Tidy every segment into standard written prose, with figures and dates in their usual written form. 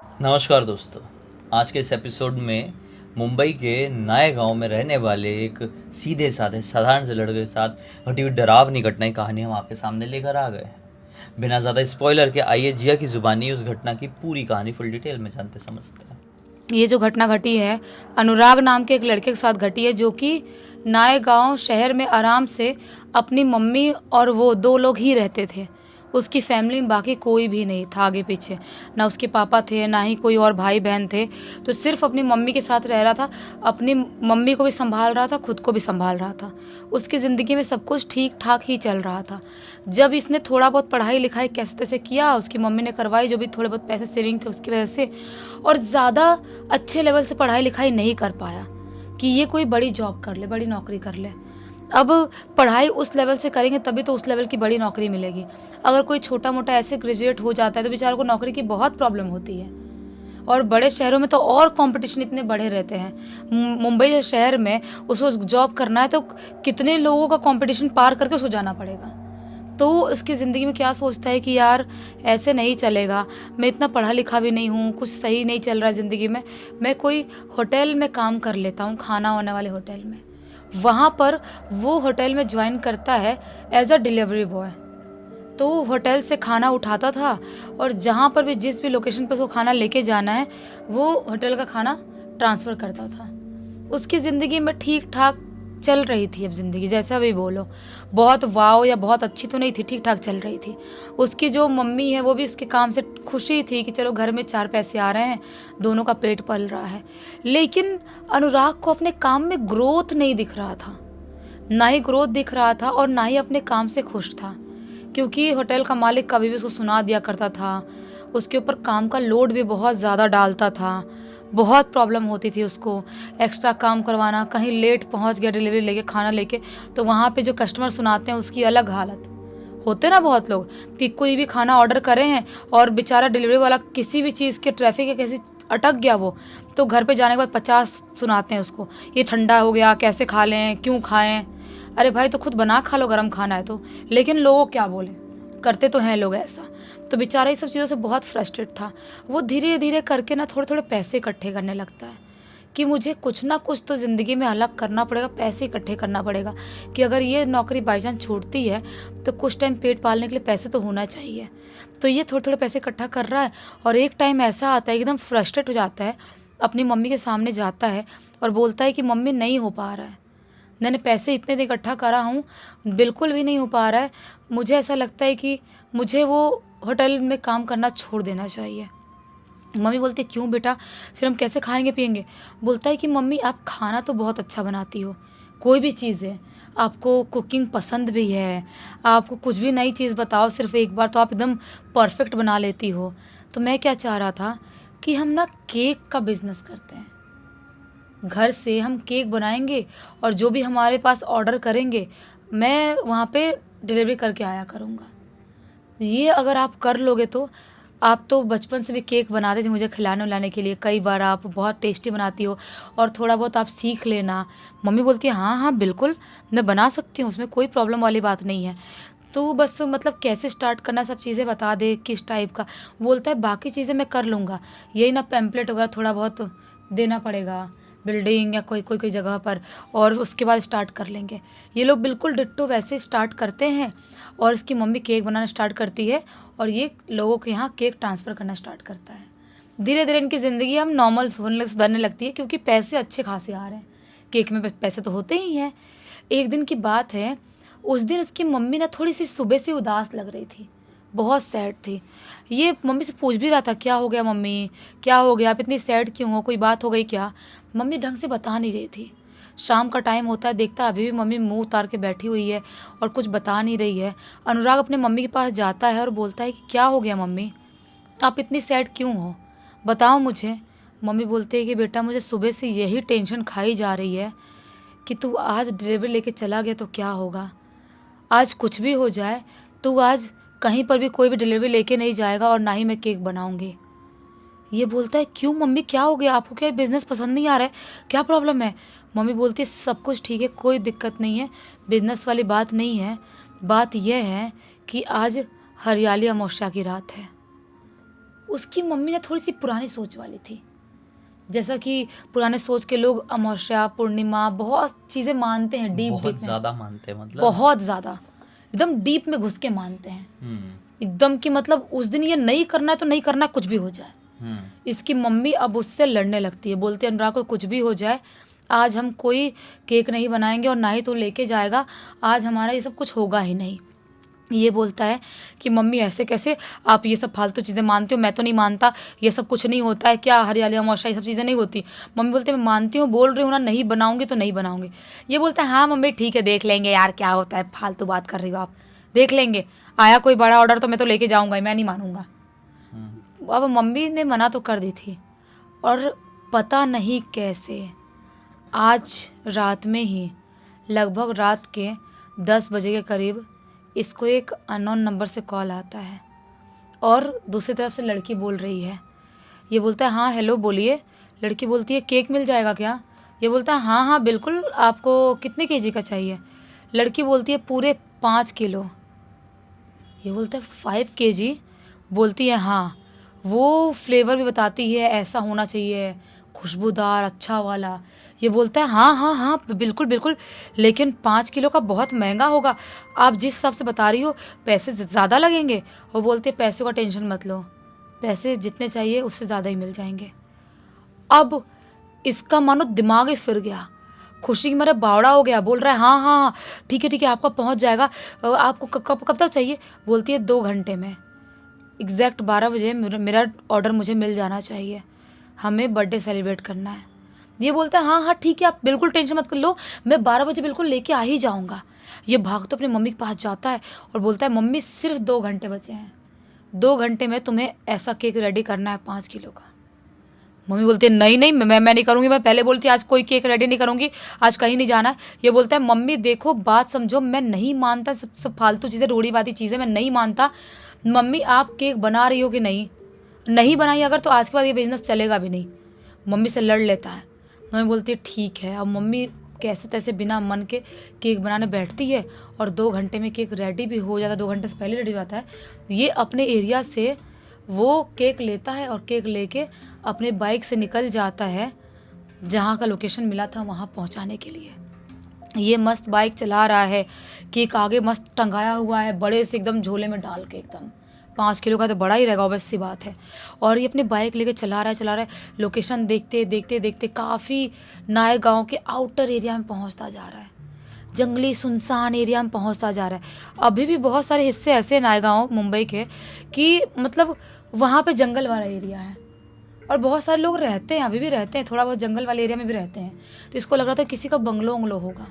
नमस्कार दोस्तों। आज के इस एपिसोड में मुंबई के नए गांव में रहने वाले एक सीधे साधे साधारण से लड़के के साथ घटी हुई डरावनी घटना की कहानी हम आपके सामने लेकर आ गए हैं। बिना ज़्यादा स्पॉइलर के आइए जिया की ज़ुबानी उस घटना की पूरी कहानी फुल डिटेल में जानते समझते हैं। ये जो घटना घटी है अनुराग नाम के एक लड़के के साथ घटी है, जो कि नायगांव शहर में आराम से अपनी मम्मी और वो दो लोग ही रहते थे। उसकी फैमिली में बाकी कोई भी नहीं था, आगे पीछे ना उसके पापा थे ना ही कोई और भाई बहन थे। तो सिर्फ अपनी मम्मी के साथ रह रहा था, अपनी मम्मी को भी संभाल रहा था, खुद को भी संभाल रहा था। उसकी ज़िंदगी में सब कुछ ठीक ठाक ही चल रहा था। जब इसने थोड़ा बहुत पढ़ाई लिखाई कैसे तैसे किया, उसकी मम्मी ने करवाई, जो भी थोड़े बहुत पैसे सेविंग थे उसकी वजह से, और ज़्यादा अच्छे लेवल से पढ़ाई लिखाई नहीं कर पाया कि ये कोई बड़ी जॉब कर ले, बड़ी नौकरी कर ले। अब पढ़ाई उस लेवल से करेंगे तभी तो उस लेवल की बड़ी नौकरी मिलेगी। अगर कोई छोटा मोटा ऐसे ग्रेजुएट हो जाता है तो बेचारों को नौकरी की बहुत प्रॉब्लम होती है। और बड़े शहरों में तो और कंपटीशन इतने बड़े रहते हैं। मुंबई जैसे शहर में उसको जॉब करना है तो कितने लोगों का कंपटीशन पार करके उसको जाना पड़ेगा। तो उसकी ज़िंदगी में क्या सोचता है कि यार ऐसे नहीं चलेगा, मैं इतना पढ़ा लिखा भी नहीं हूँ, कुछ सही नहीं चल रहा है ज़िंदगी में, मैं कोई होटल में काम कर लेता हूँ, खाना वाने वाले होटल में। वहाँ पर वो होटल में ज्वाइन करता है एज अ डिलीवरी बॉय। तो होटल से खाना उठाता था और जहाँ पर भी जिस भी लोकेशन पर उसको खाना लेके जाना है वो होटल का खाना ट्रांसफ़र करता था। उसकी ज़िंदगी में ठीक ठाक चल रही थी। अब ज़िंदगी जैसा भी बोलो, बहुत वाव या बहुत अच्छी तो नहीं थी, ठीक ठाक चल रही थी। उसकी जो मम्मी है वो भी उसके काम से खुशी थी कि चलो घर में 4 पैसे आ रहे हैं, दोनों का पेट पल रहा है। लेकिन अनुराग को अपने काम में ग्रोथ नहीं दिख रहा था, ना ही ग्रोथ दिख रहा था और ना ही अपने काम से खुश था। क्योंकि होटल का मालिक कभी भी उसको सुना दिया करता था, उसके ऊपर काम का लोड भी बहुत ज़्यादा डालता था, बहुत प्रॉब्लम होती थी उसको एक्स्ट्रा काम करवाना। कहीं लेट पहुंच गया डिलीवरी लेके, खाना लेके, तो वहाँ पे जो कस्टमर सुनाते हैं उसकी अलग हालत होते ना बहुत लोग, कि कोई भी खाना ऑर्डर करे हैं और बेचारा डिलीवरी वाला किसी भी चीज़ के ट्रैफिक या किसी अटक गया वो, तो घर पे जाने के बाद 50 सुनाते हैं उसको, ये ठंडा हो गया, कैसे खा लें, क्यों खाएं। अरे भाई तो खुद बना खा लो गर्म खाना है तो। लेकिन लोग क्या बोले, करते तो हैं लोग ऐसा। तो बेचारा ये सब चीज़ों से बहुत फ्रस्ट्रेट था। वो धीरे धीरे करके ना थोड़े थोड़े पैसे इकट्ठे करने लगता है कि मुझे कुछ ना कुछ तो ज़िंदगी में अलग करना पड़ेगा, पैसे इकट्ठे करना पड़ेगा कि अगर ये नौकरी बाई चांस छूटती है तो कुछ टाइम पेट पालने के लिए पैसे तो होना चाहिए। तो ये थोड़े थोड़े पैसे इकट्ठा कर रहा है और एक टाइम ऐसा आता है एकदम फ्रस्ट्रेट हो जाता है, अपनी मम्मी के सामने जाता है और बोलता है कि मम्मी नहीं हो पा रहा है, मैंने पैसे इतने दिन इकट्ठा करा हूँ, बिल्कुल भी नहीं हो पा रहा है। मुझे ऐसा लगता है कि मुझे वो होटल में काम करना छोड़ देना चाहिए। मम्मी बोलती है क्यों बेटा, फिर हम कैसे खाएंगे पिएंगे। बोलता है कि मम्मी आप खाना तो बहुत अच्छा बनाती हो, कोई भी चीज़ है, आपको कुकिंग पसंद भी है, आपको कुछ भी नई चीज़ बताओ सिर्फ एक बार तो आप एकदम परफेक्ट बना लेती हो। तो मैं क्या चाह रहा था कि हम ना केक का बिज़नेस करते हैं, घर से हम केक बनाएंगे और जो भी हमारे पास ऑर्डर करेंगे मैं वहाँ पे डिलीवरी करके आया करूँगा। ये अगर आप कर लोगे तो, आप तो बचपन से भी केक बनाते थे मुझे खिलाने उलाने के लिए, कई बार आप बहुत टेस्टी बनाती हो और थोड़ा बहुत आप सीख लेना। मम्मी बोलती है हाँ हाँ बिल्कुल मैं बना सकती हूँ, उसमें कोई प्रॉब्लम वाली बात नहीं है, तो बस मतलब कैसे स्टार्ट करना सब चीज़ें बता दे, किस टाइप का। बोलता है बाकी चीज़ें मैं कर लूँगा, यही ना पैम्पलेट वगैरह थोड़ा बहुत देना पड़ेगा बिल्डिंग या कोई कोई कोई जगह पर, और उसके बाद स्टार्ट कर लेंगे। ये लोग बिल्कुल डिट्टो वैसे स्टार्ट करते हैं और इसकी मम्मी केक बनाना स्टार्ट करती है और ये लोगों के यहाँ केक ट्रांसफ़र करना स्टार्ट करता है। धीरे धीरे इनकी ज़िंदगी हम नॉर्मल होने सुधरने लगती है क्योंकि पैसे अच्छे खासे आ रहे हैं, केक में पैसे तो होते ही हैं। एक दिन की बात है, उस दिन उसकी मम्मी ना थोड़ी सी सुबह से उदास लग रही थी, बहुत सैड थी। ये मम्मी से पूछ भी रहा था क्या हो गया मम्मी, क्या हो गया, आप इतनी सैड क्यों हो, कोई बात हो गई क्या। मम्मी ढंग से बता नहीं रही थी। शाम का टाइम होता है, देखता अभी भी मम्मी मुंह उतार के बैठी हुई है और कुछ बता नहीं रही है। अनुराग अपने मम्मी के पास जाता है और बोलता है कि क्या हो गया मम्मी, आप इतनी सैड क्यों हो, बताओ मुझे। मम्मी बोलती है कि बेटा मुझे सुबह से यही टेंशन खाई जा रही है कि तू आज डिलीवरी लेके चला गया तो क्या होगा, आज कुछ भी हो जाए तो आज कहीं पर भी कोई भी डिलीवरी लेके नहीं जाएगा और ना ही मैं केक बनाऊंगी। ये बोलता है क्यों मम्मी क्या हो गया, आपको क्या बिज़नेस पसंद नहीं आ रहा है, क्या प्रॉब्लम है। मम्मी बोलती है सब कुछ ठीक है, कोई दिक्कत नहीं है, बिज़नेस वाली बात नहीं है, बात यह है कि आज हरियाली अमावस्या की रात है। उसकी मम्मी ने थोड़ी सी पुरानी सोच वाली थी, जैसा कि पुराने सोच के लोग अमावस्या, पूर्णिमा बहुत चीज़ें मानते हैं, डीप बहुत डीप में, ज़्यादा मानते हैं मतलब। बहुत ज़्यादा, एकदम डीप में घुस के मानते हैं, हम्म। एकदम कि मतलब उस दिन ये नहीं करना है तो नहीं करना, कुछ भी हो जाए। हम्म। इसकी मम्मी अब उससे लड़ने लगती है, बोलती है अनुराग को कुछ भी हो जाए, आज हम कोई केक नहीं बनाएंगे और ना ही तो लेके जाएगा, आज हमारा ये सब कुछ होगा ही नहीं। ये बोलता है कि मम्मी ऐसे कैसे, आप ये सब फालतू चीज़ें मानते हो, मैं तो नहीं मानता, ये सब कुछ नहीं होता है, क्या हरियाली अमावस्या ये सब चीज़ें नहीं होती। मम्मी बोलते हैं मैं मानती हूँ, बोल रही हूँ ना, नहीं बनाऊंगी तो नहीं बनाऊंगी। ये बोलता है हाँ मम्मी ठीक है, देख लेंगे यार क्या होता है, फालतू बात कर रही हो आप, देख लेंगे, आया कोई बड़ा ऑर्डर तो मैं तो लेके जाऊँगा ही, मैं नहीं मानूंगा। अब मम्मी ने मना तो कर दी थी, और पता नहीं कैसे आज रात में ही, लगभग रात के 10 बजे के करीब, इसको एक अननोन नंबर से कॉल आता है और दूसरी तरफ से लड़की बोल रही है। ये बोलता है हाँ हेलो बोलिए। लड़की बोलती है केक मिल जाएगा क्या? ये बोलता है हाँ हाँ बिल्कुल, आपको कितने केजी का चाहिए? लड़की बोलती है पूरे 5 किलो। ये बोलता है 5 केजी? बोलती है हाँ। वो फ्लेवर भी बताती है ऐसा होना चाहिए, खुशबूदार अच्छा वाला। ये बोलता है हाँ हाँ हाँ बिल्कुल बिल्कुल, लेकिन 5 किलो का बहुत महंगा होगा, आप जिस हिसाब से बता रही हो पैसे ज़्यादा लगेंगे। वो बोलती है पैसों का टेंशन मत लो, पैसे जितने चाहिए उससे ज़्यादा ही मिल जाएंगे। अब इसका मानो दिमाग ही फिर गया, खुशी की मारे बावड़ा हो गया, बोल रहा है हाँ हाँ हाँ ठीक है आपका पहुंच जाएगा, आपको कब तक चाहिए? बोलती है 2 घंटे में, एग्जैक्ट 12 बजे मेरा ऑर्डर मुझे मिल जाना चाहिए, हमें बर्थडे सेलिब्रेट करना है। ये बोलता है हाँ हाँ ठीक है, आप बिल्कुल टेंशन मत कर लो, मैं 12 बजे बिल्कुल लेके आ ही जाऊँगा। ये भाग तो अपनी मम्मी के पास जाता है और बोलता है मम्मी सिर्फ 2 घंटे बचे हैं, 2 घंटे में तुम्हें ऐसा केक रेडी करना है 5 किलो का। मम्मी बोलती है नहीं नहीं मैं नहीं करूँगी, मैं पहले बोलती आज कोई केक रेडी नहीं करूँगी, आज कहीं नहीं जाना है। ये बोलता है मम्मी देखो बात समझो, मैं नहीं मानता सब फालतू चीज़ें, रूढ़ीवादी चीज़ें मैं नहीं मानता। मम्मी आप केक बना रही हो कि नहीं? नहीं बनाई अगर तो आज के बाद ये बिज़नेस चलेगा भी नहीं। मम्मी से लड़ लेता है। मम्मी बोलती है ठीक है। अब मम्मी कैसे तैसे बिना मन के केक बनाने बैठती है और 2 घंटे में केक रेडी भी हो जाता है, 2 घंटे से पहले रेडी हो जाता है। ये अपने एरिया से वो केक लेता है और केक लेके अपने बाइक से निकल जाता है जहाँ का लोकेशन मिला था वहाँ पहुँचाने के लिए। ये मस्त बाइक चला रहा है, केक आगे मस्त टंगाया हुआ है बड़े से एकदम झोले में डाल के, एकदम 5 किलो का तो बड़ा ही रहेगा ऑब्वियस सी बात है। और ये अपनी बाइक लेके चला रहा है, लोकेशन देखते देखते देखते काफ़ी नाए गाँव के आउटर एरिया में पहुँचता जा रहा है, जंगली सुनसान एरिया में पहुँचता जा रहा है। अभी भी बहुत सारे हिस्से ऐसे नाए गाँव मुंबई के कि मतलब वहाँ पे जंगल वाला एरिया है और बहुत सारे लोग रहते हैं, अभी भी रहते हैं, थोड़ा बहुत जंगल वाले एरिया में भी रहते हैं। तो इसको लग रहा था किसी का बंगलो उंगलो होगा,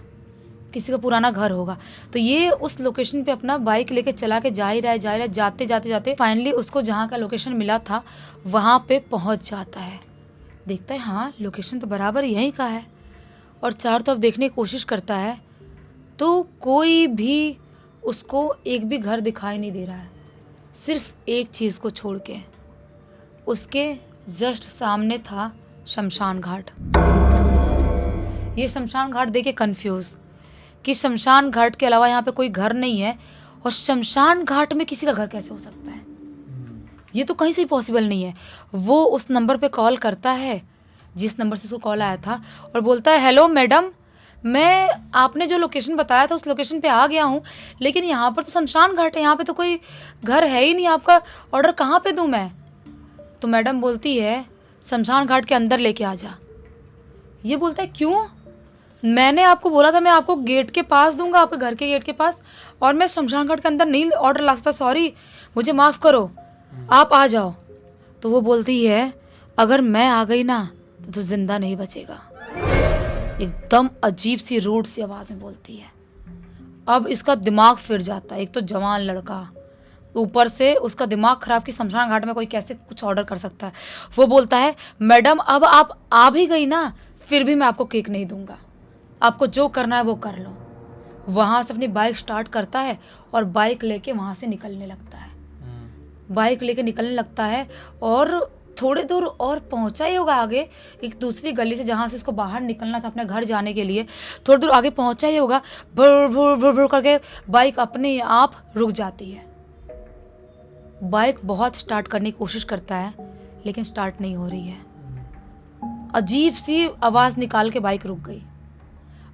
किसी का पुराना घर होगा। तो ये उस लोकेशन पे अपना बाइक लेके चला के जा ही रहा है, जाते जाते जाते फाइनली उसको जहाँ का लोकेशन मिला था वहाँ पे पहुँच जाता है। देखता है हाँ लोकेशन तो बराबर यहीं का है और चारों तरफ देखने की कोशिश करता है तो कोई भी उसको एक भी घर दिखाई नहीं दे रहा है, सिर्फ एक चीज़ को छोड़ के। उसके जस्ट सामने था शमशान घाट। ये शमशान घाट देख के कन्फ्यूज़ कि शमशान घाट के अलावा यहाँ पे कोई घर नहीं है और शमशान घाट में किसी का घर कैसे हो सकता है, ये तो कहीं से ही पॉसिबल नहीं है। वो उस नंबर पे कॉल करता है जिस नंबर से उसको कॉल आया था और बोलता है हेलो मैडम, मैं आपने जो लोकेशन बताया था उस लोकेशन पे आ गया हूँ, लेकिन यहाँ पर तो शमशान घाट है, यहाँ पे तो कोई घर है ही नहीं, आपका ऑर्डर कहाँ पे दूँ मैं? तो मैडम बोलती है शमशान घाट के अंदर लेके आ जा। ये बोलता है क्यों? मैंने आपको बोला था मैं आपको गेट के पास दूंगा, आपके घर के गेट के पास, और मैं शमशान घाट के अंदर नहीं ऑर्डर ला सकता, सॉरी मुझे माफ़ करो, आप आ जाओ। तो वो बोलती है अगर मैं आ गई ना तो जिंदा नहीं बचेगा। एकदम अजीब सी रूड सी आवाज़ में बोलती है। अब इसका दिमाग फिर जाता है, एक तो जवान लड़का, ऊपर से उसका दिमाग खराब कि शमशान घाट में कोई कैसे कुछ ऑर्डर कर सकता है। वो बोलता है मैडम अब आप आ भी गई ना फिर भी मैं आपको केक नहीं दूंगा, आपको जो करना है वो कर लो। वहाँ से अपनी बाइक स्टार्ट करता है और बाइक लेके वहाँ से निकलने लगता है। बाइक लेके निकलने लगता है और थोड़ी दूर और पहुँचा ही होगा आगे, एक दूसरी गली से जहाँ से इसको बाहर निकलना था अपने घर जाने के लिए, थोड़ी दूर आगे पहुँचा ही होगा, भुर भुर भुर भुर करके बाइक अपने आप रुक जाती है। बाइक बहुत स्टार्ट करने की कोशिश करता है लेकिन स्टार्ट नहीं हो रही है। अजीब सी आवाज़ निकाल के बाइक रुक गई।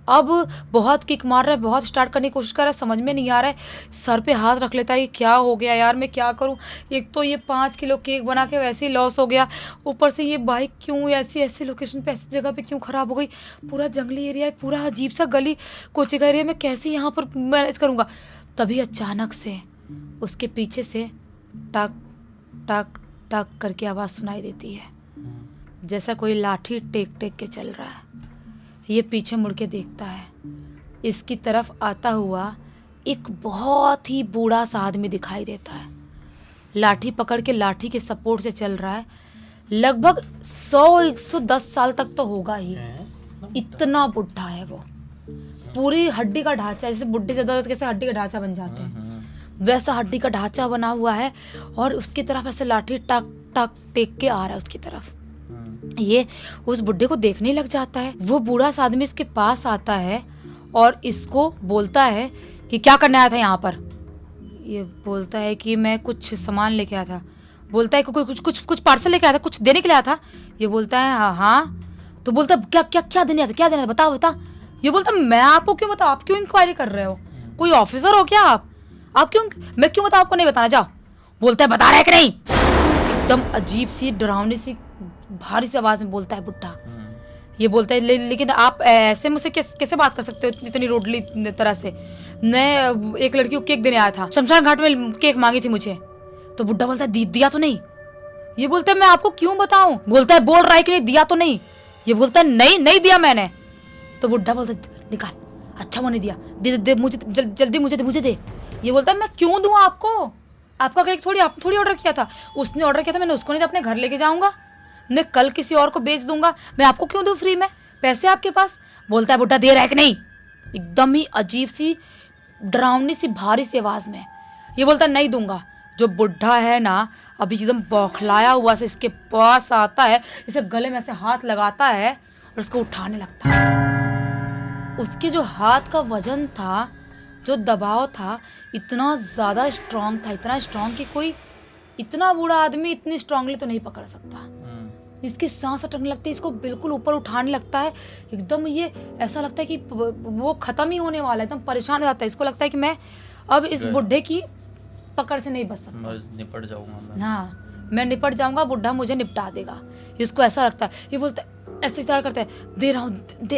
अब बहुत किक मार रहा है, बहुत स्टार्ट करने की कोशिश कर रहा है, समझ में नहीं आ रहा है। सर पे हाथ रख लेता है, ये क्या हो गया यार, मैं क्या करूं। एक तो ये 5 किलो केक बना के वैसे ही लॉस हो गया, ऊपर से ये बाइक क्यों ऐसी ऐसी लोकेशन पे, ऐसी जगह पे क्यों ख़राब हो गई। पूरा जंगली एरिया है, पूरा अजीब सा गली कोची का एरिया, मैं कैसे यहाँ पर मैनेज करूँगा। तभी अचानक से उसके पीछे से टक टक टक करके आवाज़ सुनाई देती है, जैसा कोई लाठी टेक टेक के चल रहा है। ये पीछे मुड़ के देखता है, इसकी तरफ आता हुआ एक बहुत ही बूढ़ा सा आदमी दिखाई देता है। लाठी पकड़ के लाठी के सपोर्ट से चल रहा है। लगभग 100-110 साल तक तो होगा ही, इतना बुढ़ा है वो। पूरी हड्डी का ढांचा, जैसे बुढ़े ज़्यादा कैसे हड्डी का ढांचा बन जाते हैं, वैसा हड्डी का ढांचा बना हुआ है। और उसकी तरफ ऐसे लाठी टक टक टेक के आ रहा है उसकी तरफ। ये उस बुढ़े को देखने लग जाता है। वो बूढ़ा सा आदमी इसके पास आता है और इसको बोलता है कि क्या करने आया था यहाँ पर। ये बोलता है कि मैं कुछ सामान लेके आया था। बोलता है कि कुछ पार्सल लेके आया था, कुछ देने के लिए आया था। ये बोलता है हाँ। तो बोलता है क्या क्या क्या देने आया था, क्या देना था, बताओ बता। ये बोलता है मैं आपको क्यों बताऊँ, आप क्यों इंक्वायरी कर रहे हो, कोई ऑफिसर हो क्या आप क्यों, मैं क्यों बताऊँ, आपको नहीं बताना, जाओ। बोलता है बता रहा है कि नहीं। एकदम अजीब सी डरावनी सी भारी सी आवाज में बोलता है बुढ़ा। ये बोलता है लेकिन आप ऐसे मुझसे कैसे बात कर सकते हो इतनी रोडली तरह से। मैं एक लड़की को केक देने आया था, शमशान घाट में केक मांगी थी मुझे। तो बुढ़ा बोलता है दिया तो नहीं। ये बोलता है मैं आपको क्यों बताऊं। बोलता है बोल रहा है कि नहीं दिया तो नहीं। ये बोलता है नहीं दिया मैंने। तो बुढ़ा बोलता है निकाल, अच्छा वो नहीं दिया, दे मुझे जल्दी मुझे दे। ये बोलता है मैं क्यों दूं आपको, आपका केक आपने थोड़ी ऑर्डर किया था, उसने ऑर्डर किया था, मैंने उसको नहीं अपने घर लेके जाऊंगा, मैं कल किसी और को बेच दूंगा, मैं आपको क्यों दूं फ्री में, पैसे आपके पास। बोलता है बुढ़ा दे रहा है कि नहीं। एकदम ही अजीब सी डरावनी सी भारी सी आवाज में ये बोलता है नहीं दूंगा। जो बुढ़ा है ना अभी एकदम बौखलाया हुआ से इसके पास आता है, इसे गले में ऐसे हाथ लगाता है और उसको उठाने लगता है। उसके जो हाथ का वजन था, जो दबाव था, इतना ज़्यादा स्ट्रांग था, इतना स्ट्रांग कि कोई इतना बूढ़ा आदमी इतनी स्ट्रांगली तो नहीं पकड़ सकता। इसकी सांस अटकने लगती है, इसको बिल्कुल ऊपर उठाने लगता है। एकदम ये ऐसा लगता है कि वो ख़त्म ही होने वाला है, एकदम परेशान हो जाता है। इसको लगता है कि मैं अब इस बुढ़े की पकड़ से नहीं बच सकता, निपट जाऊंगा मैं। हाँ मैं निपट जाऊंगा, बुढ़ा मुझे निपटा देगा, इसको ऐसा लगता है। ये बोलता है ऐसे इशारा करता है दे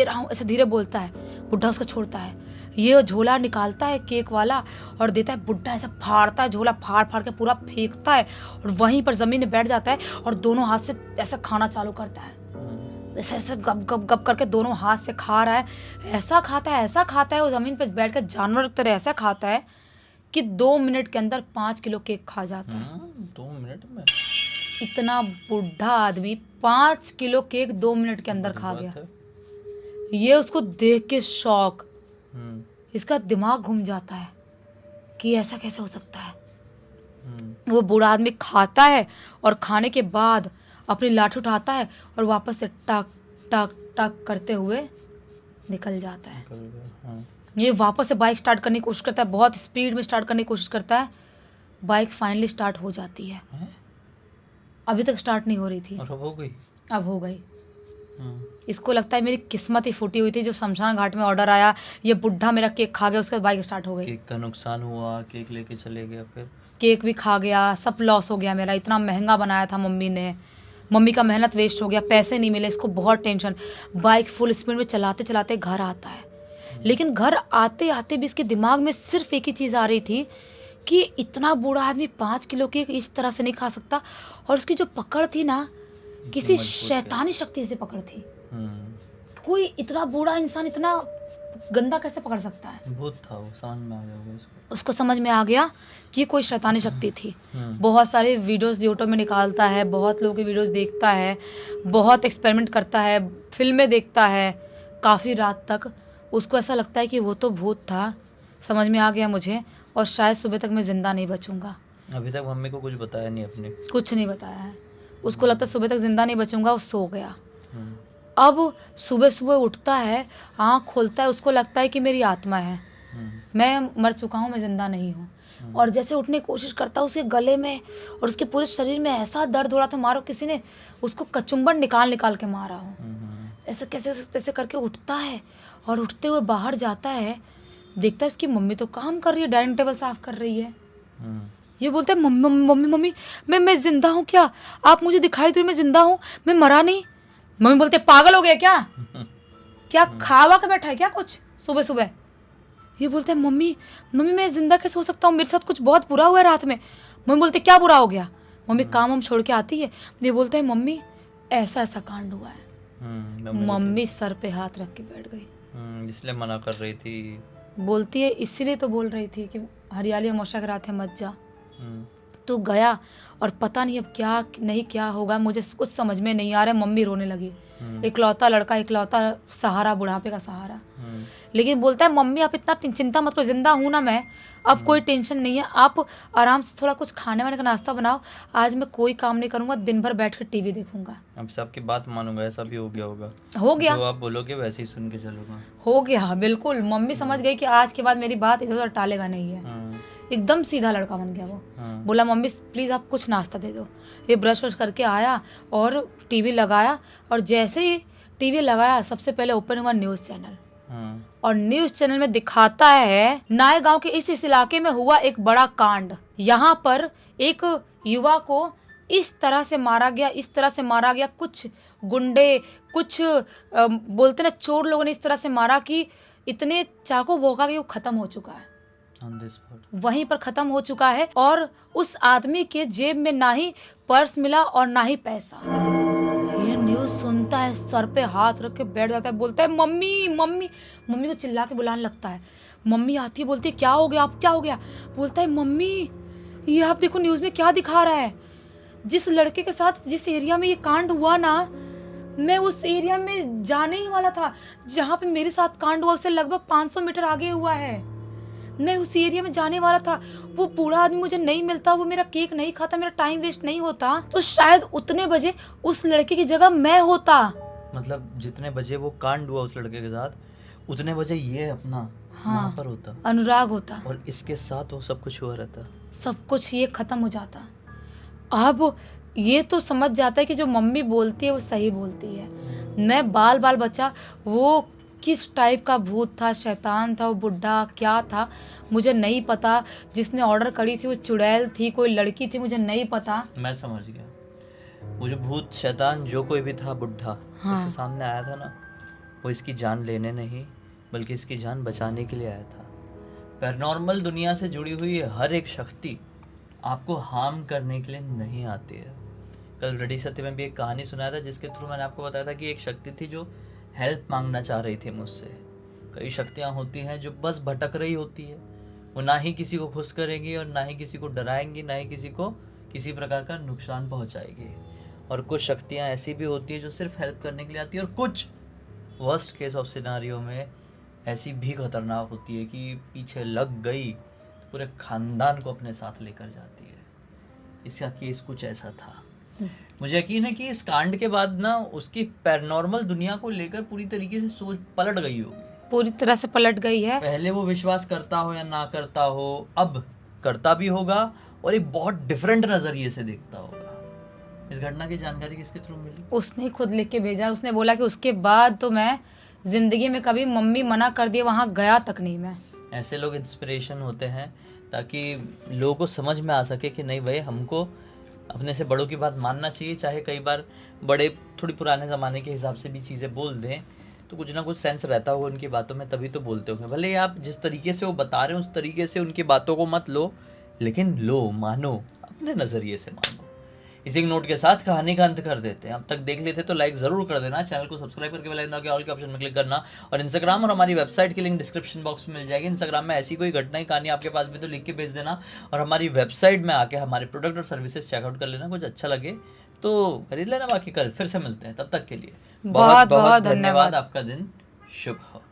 रहा हूँ ऐसे धीरे बोलता है। बुढ़ा उसको छोड़ता है, ये झोला निकालता है केक वाला और देता है। बुढ़ा ऐसा फाड़ता है, झोला फाड़ के पूरा फेंकता है और वहीं पर ज़मीन में बैठ जाता है और दोनों हाथ से ऐसा खाना चालू करता है। ऐसे ऐसे गप करके दोनों हाथ से खा रहा है। ऐसा खाता है वो ज़मीन पर बैठ कर जानवर की तरह ऐसा खाता है कि 2 मिनट के अंदर 5 किलो केक खा जाता है। 2 मिनट में इतना बुढ़ा आदमी 5 किलो केक 2 मिनट के अंदर खा गया। ये उसको देख के शौक, इसका दिमाग घूम जाता है कि ऐसा कैसे हो सकता है। वो बूढ़ा आदमी खाता है और खाने के बाद अपनी लाठी उठाता है और वापस से टक टक टक करते हुए निकल जाता है। ये वापस से बाइक स्टार्ट करने की कोशिश करता है, बहुत स्पीड में स्टार्ट करने की कोशिश करता है। बाइक फाइनली स्टार्ट हो जाती है। अभी तक स्टार्ट नहीं हो रही थी, अब हो गई। इसको लगता है मेरी किस्मत ही फूटी हुई थी, जो शमशान घाट में ऑर्डर आया, ये बुढ़ा मेरा केक खा गया, उसके बाद बाइक स्टार्ट हो गई। केक का नुकसान हुआ, केक लेके चले गया, फिर केक भी खा गया, सब लॉस हो गया मेरा। इतना महंगा बनाया था मम्मी का मेहनत वेस्ट हो गया, पैसे नहीं मिले, इसको बहुत टेंशन। बाइक फुल स्पीड में चलाते चलाते घर आता है, लेकिन घर आते आते भी इसके दिमाग में सिर्फ एक ही चीज़ आ रही थी कि इतना बूढ़ा आदमी 5 किलो केक इस तरह से नहीं खा सकता। और उसकी जो पकड़ थी ना, किसी शैतानी शक्ति से पकड़ थी। कोई इतना बूढ़ा इंसान इतना गंदा कैसे पकड़ सकता है। भूत था वो, समझ में आ गया उसको समझ में आ गया कि कोई शैतानी शक्ति थी। बहुत सारे वीडियोस यूट्यूब में निकालता है, बहुत लोगों के वीडियोस देखता है, बहुत एक्सपेरिमेंट करता है, फिल्में देखता है काफ़ी रात तक। उसको ऐसा लगता है कि वो तो भूत था, समझ में आ गया मुझे, और शायद सुबह तक मैं ज़िंदा नहीं बचूंगा। अभी तक मम्मी को कुछ बताया नहीं, अपने कुछ नहीं बताया है। उसको लगता है सुबह तक ज़िंदा नहीं बचूंगा, वो सो गया। अब सुबह सुबह उठता है, आँख खोलता है, उसको लगता है कि मेरी आत्मा है, मैं मर चुका हूँ, मैं ज़िंदा नहीं हूँ। और जैसे उठने की कोशिश करता, उसके गले में और उसके पूरे शरीर में ऐसा दर्द हो रहा था, मारो किसी ने उसको कचुम्बन निकाल निकाल के मारा हो। ऐसे कैसे कैसे करके उठता है और उठते हुए बाहर जाता है, देखता है उसकी मम्मी तो काम कर रही है, डाइनिंग टेबल साफ कर रही है। ये बोलता है मम्मी मम्मी मम्मी मैं जिंदा हूँ क्या? आप मुझे दिखाई दो, मैं जिंदा हूँ, मैं मरा नहीं। मम्मी बोलते पागल हो गया क्या? क्या खावा के बैठा है क्या कुछ सुबह सुबह? ये बोलता है मम्मी मम्मी मैं जिंदा कैसे हो सकता हूँ, मेरे साथ कुछ बहुत बुरा हुआ है रात में। मम्मी बोलते क्या बुरा हो गया? मम्मी काम हम छोड़ के आती है, ये बोलता है मम्मी ऐसा ऐसा कांड हुआ है। मम्मी सर पे हाथ रख के बैठ गई। इसलिए मना कर रही थी। बोलती है इसीलिए तो बोल रही थी कि हरियाली अमावस्या के रात है मत जा। तो गया और पता नहीं अब क्या नहीं क्या होगा, मुझे कुछ समझ में नहीं आ रहा है। मम्मी रोने लगी, इकलौता लड़का, इकलौता सहारा, बुढ़ापे का सहारा। लेकिन बोलता है मम्मी आप इतना चिंता मत करो, जिंदा हूँ ना मैं, अब कोई टेंशन नहीं है, आप आराम से थोड़ा कुछ खाने वाने का नाश्ता बनाओ, आज मैं कोई काम नहीं करूंगा, दिन भर बैठ कर टीवी देखूंगा। अब सबकी बात मानूंगा, ऐसा भी हो गया होगा। हो गया, जो आप बोलोगे वैसे ही सुन के चलूंगा। हो गया बिल्कुल। मम्मी समझ गई कि आज के बाद मेरी बात इधर उधर टालेगा नहीं है। एकदम सीधा लड़का बन गया वो। बोला मम्मी प्लीज़ आप कुछ नाश्ता दे दो। ये ब्रश व्रश करके आया और टीवी लगाया, और जैसे ही टीवी लगाया सबसे पहले ओपन हुआ न्यूज़ चैनल, और न्यूज़ चैनल में दिखाता है नाय गांव के इस इलाके में हुआ एक बड़ा कांड। यहाँ पर एक युवा को इस तरह से मारा गया, इस तरह से मारा गया, कुछ गुंडे, कुछ बोलते ना चोर लोगों ने इस तरह से मारा कि इतने चाकू भोंका कि वो खत्म हो चुका है, वहीं पर खत्म हो चुका है। और उस आदमी के जेब में ना ही पर्स मिला और ना ही पैसा। ये न्यूज़ सुनता है, सर पे हाथ रख के बैठ जाता है, बोलता है मम्मी मम्मी। मम्मी को चिल्ला के बुलाने लगता है। मम्मी आती है, बोलती है क्या हो गया, आप क्या हो गया? बोलता है मम्मी ये आप देखो न्यूज़ में क्या दिखा रहा है, जिस लड़के के साथ जिस एरिया में ये कांड हुआ ना, मैं उस एरिया में जाने ही वाला था जहाँ पे मेरे साथ कांड हुआ, उससे लगभग 500 मीटर आगे हुआ है। मैं उस एरिया में जाने वाला था, वो बूढ़ा आदमी मुझे नहीं मिलता, वो मेरा केक नहीं खाता, मेरा टाइम वेस्ट नहीं होता, तो शायद उतने बजे उस लड़के की जगह मैं होता। मतलब जितने बजे वो कांड हुआ उस लड़के के साथ, उतने बजे ये अपना वहाँ पर होता, अनुराग होता, और इसके साथ वो सब कुछ हुआ रहता, सब कुछ ये खत्म हो जाता। अब ये तो समझ जाता है कि जो मम्मी बोलती है वो सही बोलती है। मैं बाल बाल बच्चा, वो किस टाइप का भूत था, शैतान था, वो बुढ़ा क्या था मुझे नहीं पता। जिसने ऑर्डर करी थी वो चुड़ैल थी, कोई लड़की थी, मुझे नहीं पता। मैं समझ गया, वो जो भूत शैतान जो कोई भी था, बुढ़ा इसके सामने आया था ना, वो इसकी जान लेने नहीं बल्कि इसकी जान बचाने के लिए आया था। पैरानॉर्मल दुनिया से जुड़ी हुई हर एक शक्ति आपको हार्म करने के लिए नहीं आती है। कल रेडी सत्य में भी एक कहानी सुनाया था, जिसके थ्रू मैंने आपको बताया था कि एक शक्ति थी जो हेल्प मांगना चाह रही थी मुझसे। कई शक्तियाँ होती हैं जो बस भटक रही होती है, वो ना ही किसी को खुश करेंगी और ना ही किसी को डराएंगी, ना ही किसी को किसी प्रकार का नुकसान पहुंचाएगी। और कुछ शक्तियाँ ऐसी भी होती है जो सिर्फ हेल्प करने के लिए आती है, और कुछ वर्स्ट केस ऑफ सिनारियो में ऐसी भी खतरनाक होती है कि पीछे लग गई तो पूरे खानदान को अपने साथ लेकर जाती है। इसका केस कुछ ऐसा था। मुझे यकीन है कि इस कांड के बाद ना उसकी पैरानॉर्मल दुनिया को लेकर पूरी तरीके से सोच पलट गई होगी, पूरी तरह से पलट गई है। पहले वो विश्वास करता हो या ना करता हो, अब करता भी होगा और एक बहुत डिफरेंट नजरिए से देखता होगा। इस घटना की जानकारी किसके थ्रू मिली? उसने खुद लिख के भेजा। उसने बोला कि उसके बाद तो मैं जिंदगी में कभी मम्मी मना कर दिए वहाँ गया तक नहीं मैं। ऐसे लोग इंस्पिरेशन होते हैं ताकि लोगों को समझ में आ सके कि नहीं भाई, हमको अपने से बड़ों की बात मानना चाहिए। चाहे कई बार बड़े थोड़ी पुराने ज़माने के हिसाब से भी चीज़ें बोल दें तो कुछ ना कुछ सेंस रहता होगा उनकी बातों में, तभी तो बोलते होंगे। भले आप जिस तरीके से वो बता रहे हैं उस तरीके से उनकी बातों को मत लो, लेकिन लो, मानो, अपने नज़रिए से मानो। इसी नोट के साथ कहानी का अंत कर देते हैं। अब तक देख लेते तो लाइक ज़रूर कर देना, चैनल को सब्सक्राइब करके बेल आइकन दबा के ऑल के ऑप्शन में क्लिक करना, और इंस्टाग्राम और हमारी वेबसाइट की लिंक डिस्क्रिप्शन बॉक्स में मिल जाएगी। इंस्टाग्राम में ऐसी कोई घटनाएं कहानी आपके पास भी तो लिख के भेज देना, और हमारी वेबसाइट में आके हमारे प्रोडक्ट और सर्विसेज चेकआउट कर लेना। कुछ अच्छा लगे तो खरीद लेना, बाकी कल फिर से मिलते हैं। तब तक के लिए बहुत बहुत धन्यवाद। आपका दिन शुभ हो।